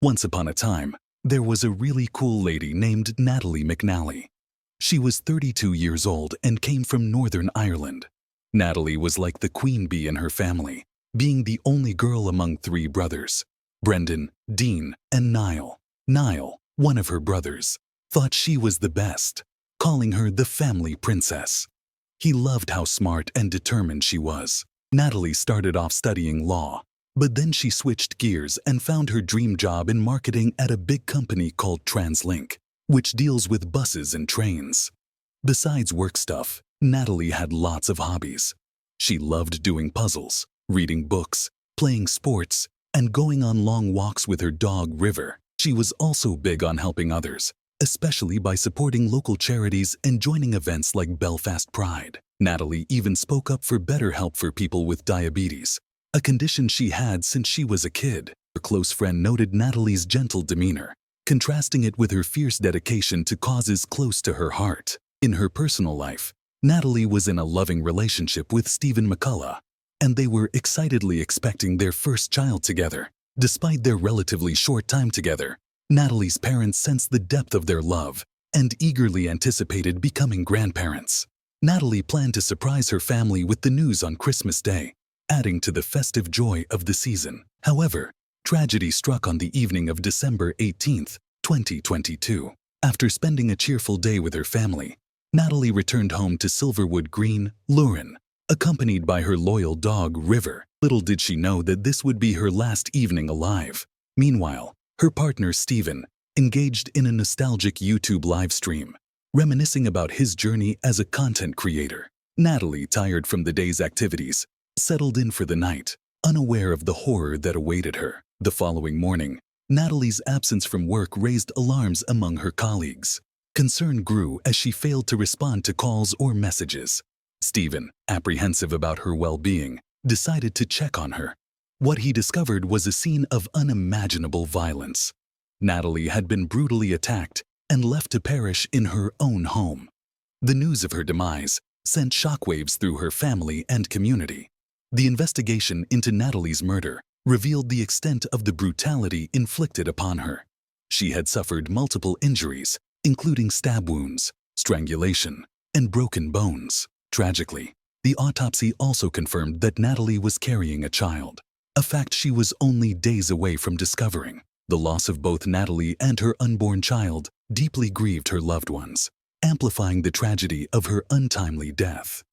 Once upon a time, there was a really cool lady named Natalie McNally. She was 32 years old and came from Northern Ireland. Natalie was like the queen bee in her family, being the only girl among three brothers, Brendan, Dean, and Niall. Niall, one of her brothers, thought she was the best, calling her the family princess. He loved how smart and determined she was. Natalie started off studying law, but then she switched gears and found her dream job in marketing at a big company called TransLink, which deals with buses and trains. Besides work stuff, Natalie had lots of hobbies. She loved doing puzzles, reading books, playing sports, and going on long walks with her dog River. She was also big on helping others, especially by supporting local charities and joining events like Belfast Pride. Natalie even spoke up for better help for people with diabetes, a condition she had since she was a kid. Her close friend noted Natalie's gentle demeanor, contrasting it with her fierce dedication to causes close to her heart. In her personal life, Natalie was in a loving relationship with Stephen McCullough, and they were excitedly expecting their first child together. Despite their relatively short time together, Natalie's parents sensed the depth of their love and eagerly anticipated becoming grandparents. Natalie planned to surprise her family with the news on Christmas Day, adding to the festive joy of the season. However, tragedy struck on the evening of December 18, 2022. After spending a cheerful day with her family, Natalie returned home to Silverwood Green, Lurin, accompanied by her loyal dog River. Little did she know that this would be her last evening alive. Meanwhile, her partner Stephen engaged in a nostalgic YouTube live stream, reminiscing about his journey as a content creator. Natalie, tired from the day's activities, settled in for the night, unaware of the horror that awaited her. The following morning, Natalie's absence from work raised alarms among her colleagues. Concern grew as she failed to respond to calls or messages. Stephen, apprehensive about her well-being, decided to check on her. What he discovered was a scene of unimaginable violence. Natalie had been brutally attacked and left to perish in her own home. The news of her demise sent shockwaves through her family and community. The investigation into Natalie's murder revealed the extent of the brutality inflicted upon her. She had suffered multiple injuries, including stab wounds, strangulation, and broken bones. Tragically, the autopsy also confirmed that Natalie was carrying a child, a fact she was only days away from discovering. The loss of both Natalie and her unborn child deeply grieved her loved ones, amplifying the tragedy of her untimely death.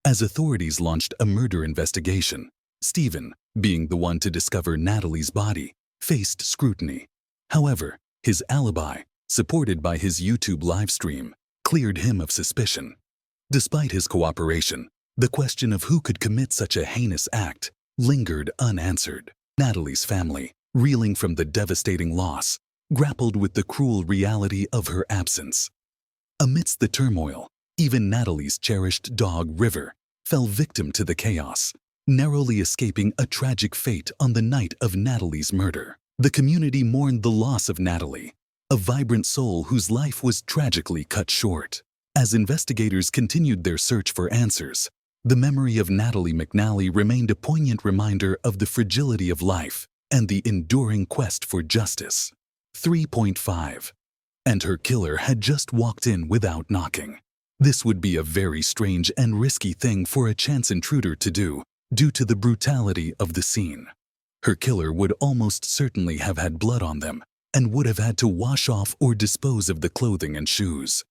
As authorities launched a murder investigation, Stephen, being the one to discover Natalie's body, faced scrutiny. However, his alibi, supported by his YouTube livestream, cleared him of suspicion. Despite his cooperation, the question of who could commit such a heinous act lingered unanswered. Natalie's family, reeling from the devastating loss, grappled with the cruel reality of her absence. Amidst the turmoil, even Natalie's cherished dog River fell victim to the chaos, narrowly escaping a tragic fate on the night of Natalie's murder. The community mourned the loss of Natalie, a vibrant soul whose life was tragically cut short. As investigators continued their search for answers, the memory of Natalie McNally remained a poignant reminder of the fragility of life and the enduring quest for justice. 3.5. And her killer had just walked in without knocking. This would be a very strange and risky thing for a chance intruder to do, due to the brutality of the scene. Her killer would almost certainly have had blood on them and would have had to wash off or dispose of the clothing and shoes.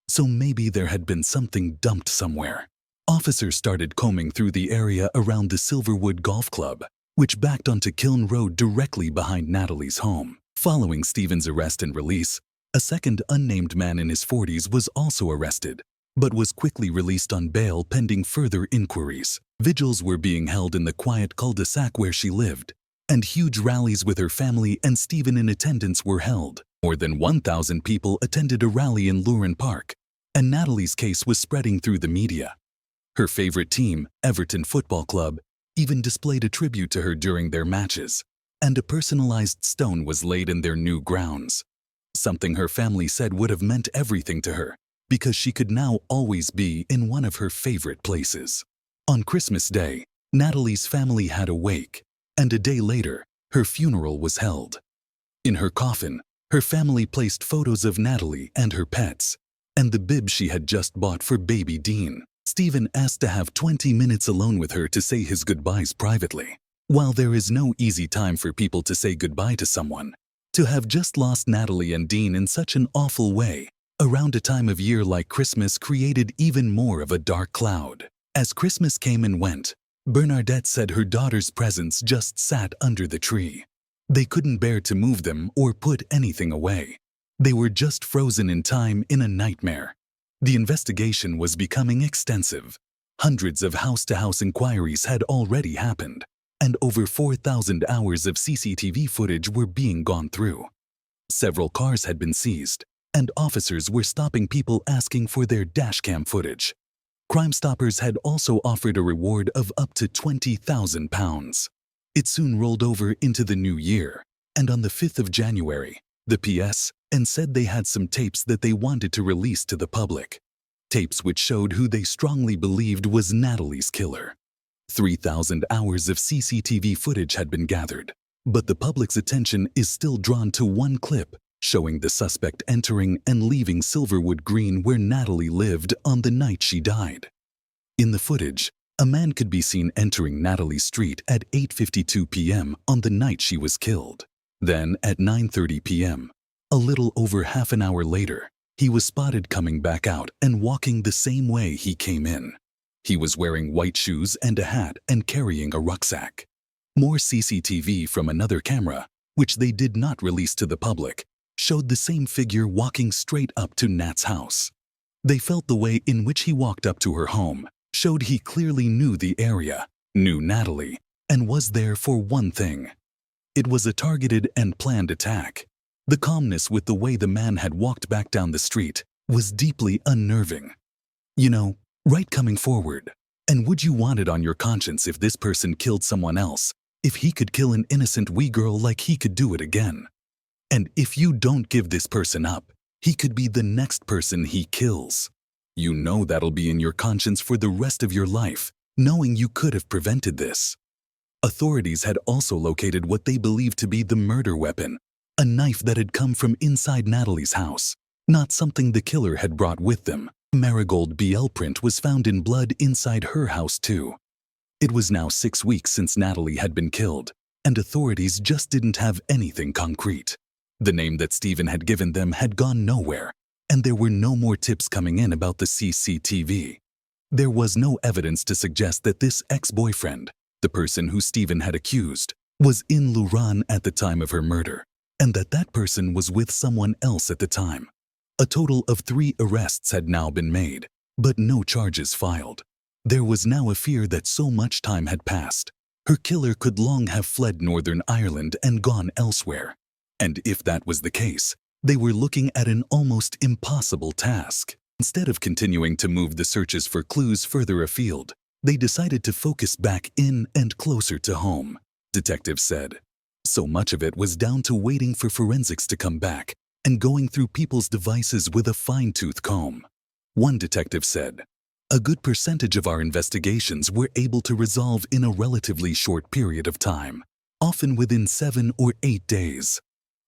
So maybe there had been something dumped somewhere. Officers started combing through the area around the Silverwood Golf Club, which backed onto Kiln Road directly behind Natalie's home. Following Stephen's arrest and release, a second unnamed man in his 40s was also arrested, but was quickly released on bail pending further inquiries. Vigils were being held in the quiet cul-de-sac where she lived, and huge rallies with her family and Stephen in attendance were held. More than 1,000 people attended a rally in Lurin Park, and Natalie's case was spreading through the media. Her favorite team, Everton Football Club, even displayed a tribute to her during their matches, and a personalized stone was laid in their new grounds. Something her family said would have meant everything to her, because she could now always be in one of her favorite places. On Christmas Day, Natalie's family had a wake, and a day later, her funeral was held. In her coffin, her family placed photos of Natalie and her pets, and the bib she had just bought for baby Dean. Stephen asked to have 20 minutes alone with her to say his goodbyes privately. While there is no easy time for people to say goodbye to someone, to have just lost Natalie and Dean in such an awful way, around a time of year like Christmas, created even more of a dark cloud. As Christmas came and went, Bernadette said her daughter's presents just sat under the tree. They couldn't bear to move them or put anything away. They were just frozen in time in a nightmare. The investigation was becoming extensive. Hundreds of house-to-house inquiries had already happened, and over 4,000 hours of CCTV footage were being gone through. Several cars had been seized, and officers were stopping people asking for their dashcam footage. Crime Stoppers had also offered a reward of up to £20,000. It soon rolled over into the new year, and on the 5th of January, the PS and said they had some tapes that they wanted to release to the public. Tapes which showed who they strongly believed was Natalie's killer. 3,000 hours of CCTV footage had been gathered, but the public's attention is still drawn to one clip showing the suspect entering and leaving Silverwood Green where Natalie lived on the night she died. In the footage, a man could be seen entering Natalie's street at 8:52 p.m. on the night she was killed. Then, at 9:30 p.m., a little over half an hour later, he was spotted coming back out and walking the same way he came in. He was wearing white shoes and a hat and carrying a rucksack. More CCTV from another camera, which they did not release to the public, showed the same figure walking straight up to Nat's house. They felt the way in which he walked up to her home showed he clearly knew the area, knew Natalie, and was there for one thing. It was a targeted and planned attack. The calmness with the way the man had walked back down the street was deeply unnerving. You know, right coming forward. And would you want it on your conscience if this person killed someone else, if he could kill an innocent wee girl like he could do it again? And if you don't give this person up, he could be the next person he kills. You know that'll be in your conscience for the rest of your life, knowing you could have prevented this. Authorities had also located what they believed to be the murder weapon, a knife that had come from inside Natalie's house, not something the killer had brought with them. Marigold BL print was found in blood inside her house too. It was now 6 weeks since Natalie had been killed, and authorities just didn't have anything concrete. The name that Stephen had given them had gone nowhere, and there were no more tips coming in about the CCTV. There was no evidence to suggest that this ex-boyfriend, the person who Stephen had accused, was in Luran at the time of her murder, and that that person was with someone else at the time. A total of 3 arrests had now been made, but no charges filed. There was now a fear that so much time had passed. Her killer could long have fled Northern Ireland and gone elsewhere. And if that was the case, they were looking at an almost impossible task. Instead of continuing to move the searches for clues further afield, they decided to focus back in and closer to home, detectives said. So much of it was down to waiting for forensics to come back and going through people's devices with a fine-tooth comb. One detective said, "A good percentage of our investigations were able to resolve in a relatively short period of time, often within 7 or 8 days.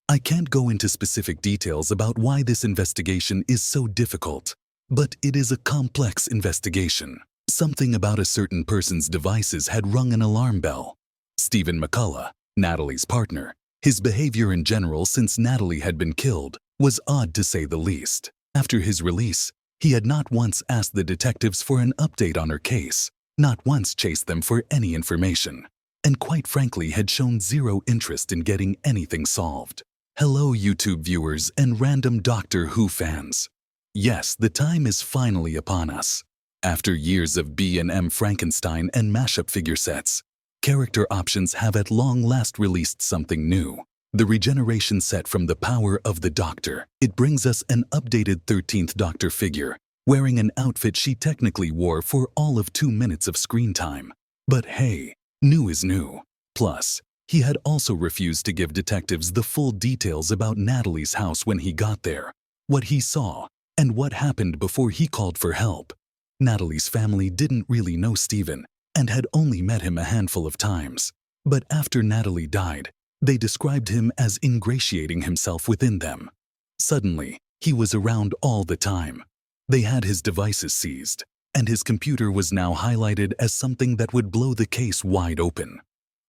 I can't go into specific details about why this investigation is so difficult, but it is a complex investigation. Something about a certain person's devices had rung an alarm bell. Stephen McCullough, Natalie's partner, his behavior in general since Natalie had been killed was odd to say the least. After his release, he had not once asked the detectives for an update on her case, not once chased them for any information, and quite frankly had shown zero interest in getting anything solved. Hello YouTube viewers and random Doctor Who fans. Yes, the time is finally upon us. After years of B&M Frankenstein and mashup figure sets, Character Options have at long last released something new. The regeneration set from The Power of the Doctor. It brings us an updated 13th Doctor figure, wearing an outfit she technically wore for all of 2 minutes of screen time. But hey, new is new. Plus, he had also refused to give detectives the full details about Natalie's house when he got there, what he saw, and what happened before he called for help. Natalie's family didn't really know Stephen and had only met him a handful of times. But after Natalie died, They described him as ingratiating himself within them. Suddenly, he was around all the time. They had his devices seized, and his computer was now highlighted as something that would blow the case wide open.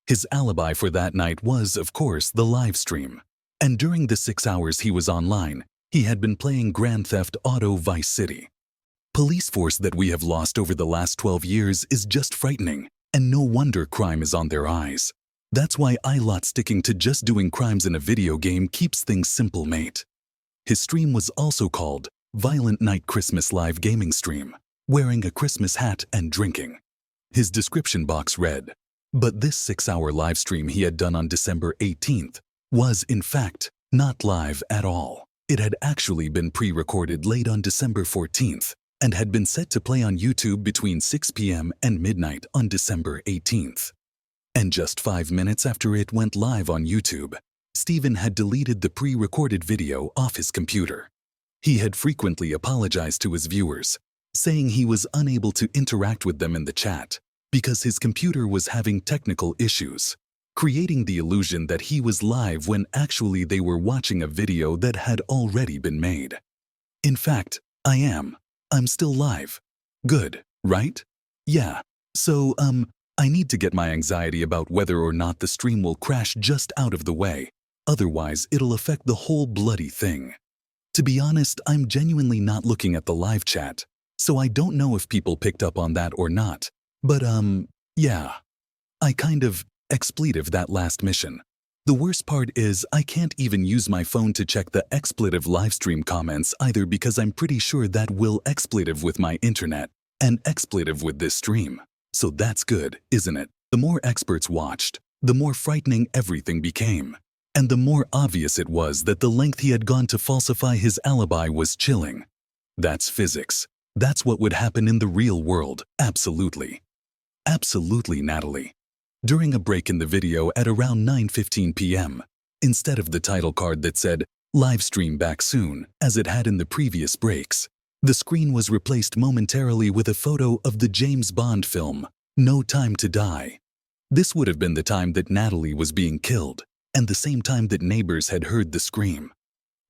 His alibi for that night was, of course, the live stream. And during the 6 hours he was online, he had been playing Grand Theft Auto Vice City. Police force that we have lost over the last 12 years is just frightening, and no wonder crime is on their eyes. That's why sticking to just doing crimes in a video game keeps things simple, mate. His stream was also called Violent Night Christmas Live Gaming Stream, wearing a Christmas hat and drinking. His description box read, but this 6-hour live stream he had done on December 18th was, in fact, not live at all. It had actually been pre-recorded late on December 14th and had been set to play on YouTube between 6 p.m. and midnight on December 18th. And just 5 minutes after it went live on YouTube, Steven had deleted the pre-recorded video off his computer. He had frequently apologized to his viewers, saying he was unable to interact with them in the chat because his computer was having technical issues, creating the illusion that he was live when actually they were watching a video that had already been made. In fact, I'm still live. Good, right? Yeah. So, I need to get my anxiety about whether or not the stream will crash just out of the way. Otherwise, it'll affect the whole bloody thing. To be honest, I'm genuinely not looking at the live chat, so I don't know if people picked up on that or not. But, yeah. I kind of expletive that last mission. The worst part is I can't even use my phone to check the expletive livestream comments either because I'm pretty sure that will expletive with my internet and expletive with this stream. So that's good, isn't it? The more experts watched, the more frightening everything became. And the more obvious it was that the length he had gone to falsify his alibi was chilling. That's physics. That's what would happen in the real world, absolutely. Absolutely, Natalie. During a break in the video at around 9:15 p.m., instead of the title card that said, "Live stream back soon," as it had in the previous breaks, the screen was replaced momentarily with a photo of the James Bond film, No Time to Die. This would have been the time that Natalie was being killed, and the same time that neighbors had heard the scream.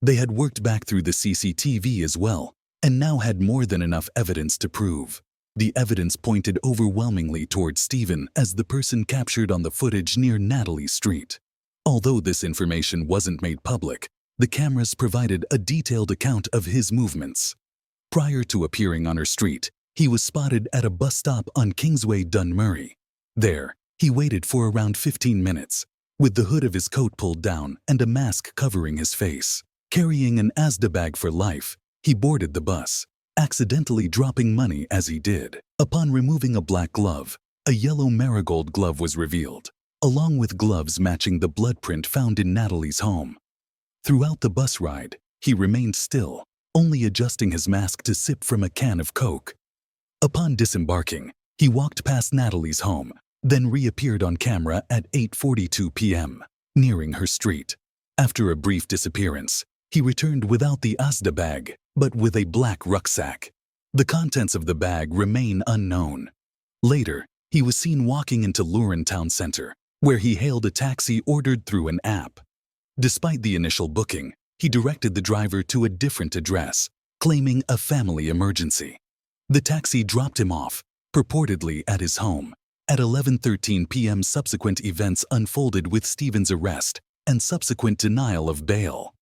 They had worked back through the CCTV as well, and now had more than enough evidence to prove. The evidence pointed overwhelmingly towards Steven as the person captured on the footage near Natalie's street. Although this information wasn't made public, the cameras provided a detailed account of his movements. Prior to appearing on her street, he was spotted at a bus stop on Kingsway, Dunmurry. There, he waited for around 15 minutes, with the hood of his coat pulled down and a mask covering his face. Carrying an Asda bag for life, he boarded the bus, accidentally dropping money as he did. Upon removing a black glove, a yellow marigold glove was revealed, along with gloves matching the blood print found in Natalie's home. Throughout the bus ride, he remained still, only adjusting his mask to sip from a can of Coke. Upon disembarking, he walked past Natalie's home, then reappeared on camera at 8:42 p.m., nearing her street. After a brief disappearance, he returned without the Asda bag, but with a black rucksack. The contents of the bag remain unknown. Later, he was seen walking into Lurin Town Center, where he hailed a taxi ordered through an app. Despite the initial booking, he directed the driver to a different address, claiming a family emergency. The taxi dropped him off, purportedly at his home. At 11:13 p.m., subsequent events unfolded with Steven's arrest and subsequent denial of bail.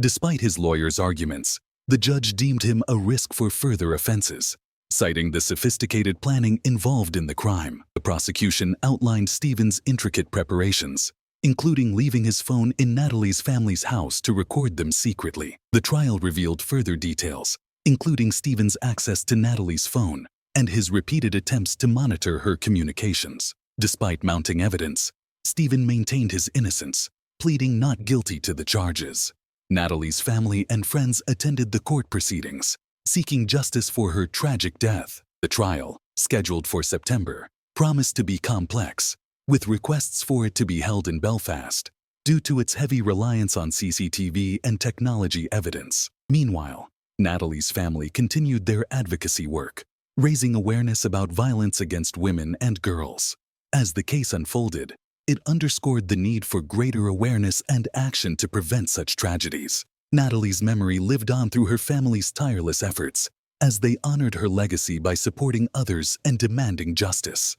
Despite his lawyer's arguments, the judge deemed him a risk for further offenses, citing the sophisticated planning involved in the crime. The prosecution outlined Steven's intricate preparations, including leaving his phone in Natalie's family's house to record them secretly. The trial revealed further details, including Steven's access to Natalie's phone and his repeated attempts to monitor her communications. Despite mounting evidence, Steven maintained his innocence, pleading not guilty to the charges. Natalie's family and friends attended the court proceedings, seeking justice for her tragic death. The trial, scheduled for September, promised to be complex, with requests for it to be held in Belfast, due to its heavy reliance on CCTV and technology evidence. Meanwhile, Natalie's family continued their advocacy work, raising awareness about violence against women and girls. As the case unfolded, It underscored the need for greater awareness and action to prevent such tragedies. Natalie's memory lived on through her family's tireless efforts, as they honored her legacy by supporting others and demanding justice.